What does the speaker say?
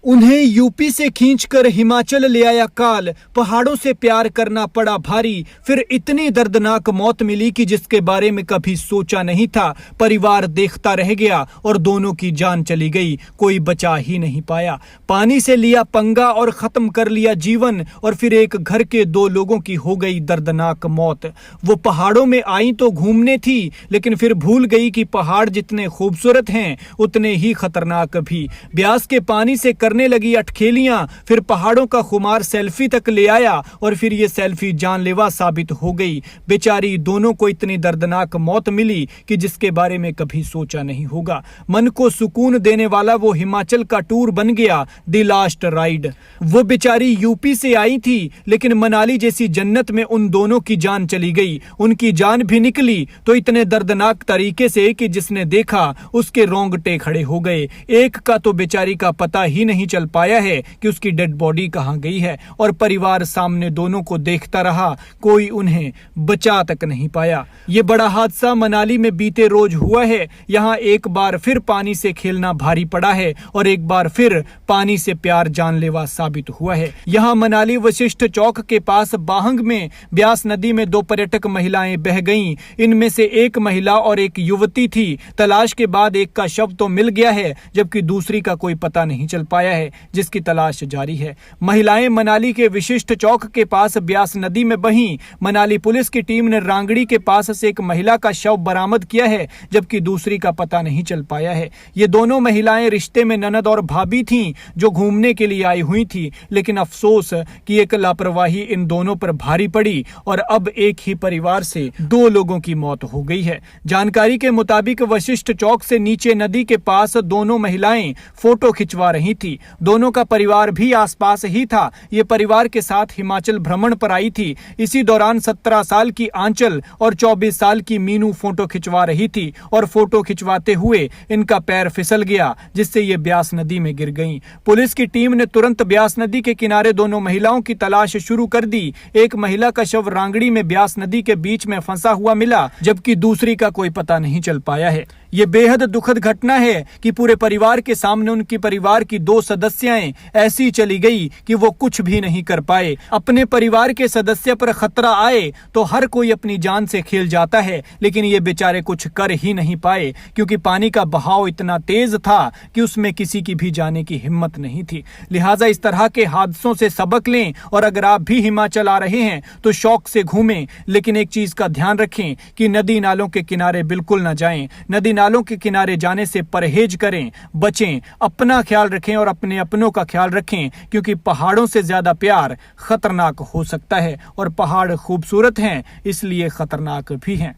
उन्हें यूपी से खींचकर हिमाचल ले आया काल। पहाड़ों से प्यार करना पड़ा भारी, फिर इतनी दर्दनाक मौत मिली कि जिसके बारे में कभी सोचा नहीं था। परिवार देखता रह गया और दोनों की जान चली गई, कोई बचा ही नहीं पाया। पानी से लिया पंगा और खत्म कर लिया जीवन, और फिर एक घर के दो लोगों की हो गई दर्दनाक मौत। वो पहाड़ों में आई तो घूमने थी, लेकिन फिर भूल गई कि पहाड़ जितने खूबसूरत हैं उतने ही खतरनाक भी। ब्यास के पानी से करने लगी अटखेलियां, फिर पहाड़ों का खुमार सेल्फी तक ले आया और फिर ये सेल्फी जानलेवा साबित हो गई। बेचारी दोनों को इतनी दर्दनाक मौत मिली कि जिसके बारे में कभी सोचा नहीं होगा। मन को सुकून देने वाला वो हिमाचल का टूर बन गया, द लास्ट राइड। वो बेचारी यूपी से आई थी, लेकिन मनाली जैसी जन्नत में उन दोनों की जान चली गई। उनकी जान भी निकली तो इतने दर्दनाक तरीके से कि जिसने देखा उसके रोंगटे खड़े हो गए। एक का तो बेचारी का पता ही नहीं चल पाया है कि उसकी डेड बॉडी कहां गई है, और परिवार सामने दोनों को देखता रहा, कोई उन्हें बचा तक नहीं पाया। ये बड़ा हादसा मनाली में बीते रोज हुआ है। यहाँ एक बार फिर पानी से खेलना भारी पड़ा है और एक बार फिर पानी से प्यार जानलेवा साबित हुआ है। यहाँ मनाली वशिष्ठ चौक के पास बाहंग में ब्यास नदी में दो पर्यटक महिलाएं बह गईं। इनमें से एक महिला और एक युवती थी। तलाश के बाद एक का शव तो मिल गया है, जबकि दूसरी का कोई पता नहीं चल पाया है, जिसकी तलाश जारी है। महिलाएं मनाली के विशिष्ट चौक के पास ब्यास नदी में बहीं। मनाली पुलिस की टीम ने रांगड़ी के पास से एक महिला का शव बरामद किया है, जबकि दूसरी का पता नहीं चल पाया है। ये दोनों महिलाएं रिश्ते में ननद और भाभी थीं, जो घूमने के लिए आई हुई थी, लेकिन अफसोस कि एक लापरवाही इन दोनों पर भारी पड़ी और अब एक ही परिवार से दो लोगों की मौत हो गई है। जानकारी के मुताबिक वशिष्ठ चौक से नीचे नदी के पास दोनों महिलाएं फोटो खिंचवा रही थी। दोनों का परिवार भी आसपास ही था। ये परिवार के साथ हिमाचल भ्रमण पर आई थी। इसी दौरान 17 साल की आंचल और 24 साल की मीनू फोटो खिंचवा रही थी, और फोटो खिंचवाते हुए इनका पैर फिसल गया, जिससे ये ब्यास नदी में गिर गईं। पुलिस की टीम ने तुरंत ब्यास नदी के किनारे दोनों महिलाओं की तलाश शुरू कर दी। एक महिला का शव रांगड़ी में ब्यास नदी के बीच में फंसा हुआ मिला, जबकि दूसरी का कोई पता नहीं चल पाया है। ये बेहद दुखद घटना है कि पूरे परिवार के सामने उनकी परिवार की दो सदस्याएं ऐसी चली गई कि वो कुछ भी नहीं कर पाए। अपने परिवार के सदस्य पर खतरा आए तो हर कोई अपनी जान से खेल जाता है, लेकिन ये बेचारे कुछ कर ही नहीं पाए, क्योंकि पानी का बहाव इतना तेज था कि उसमें किसी की भी जाने की हिम्मत नहीं थी। लिहाजा इस तरह के हादसों से सबक लें, और अगर आप भी हिमाचल आ रहे हैं तो शौक से घूमें, लेकिन एक चीज का ध्यान रखें कि नदी नालों के किनारे बिल्कुल न जाएं। नदी नालों के किनारे जाने से परहेज करें, बचें, अपना ख्याल रखें और अपने अपनों का ख्याल रखें, क्योंकि पहाड़ों से ज्यादा प्यार खतरनाक हो सकता है, और पहाड़ खूबसूरत हैं इसलिए खतरनाक भी हैं।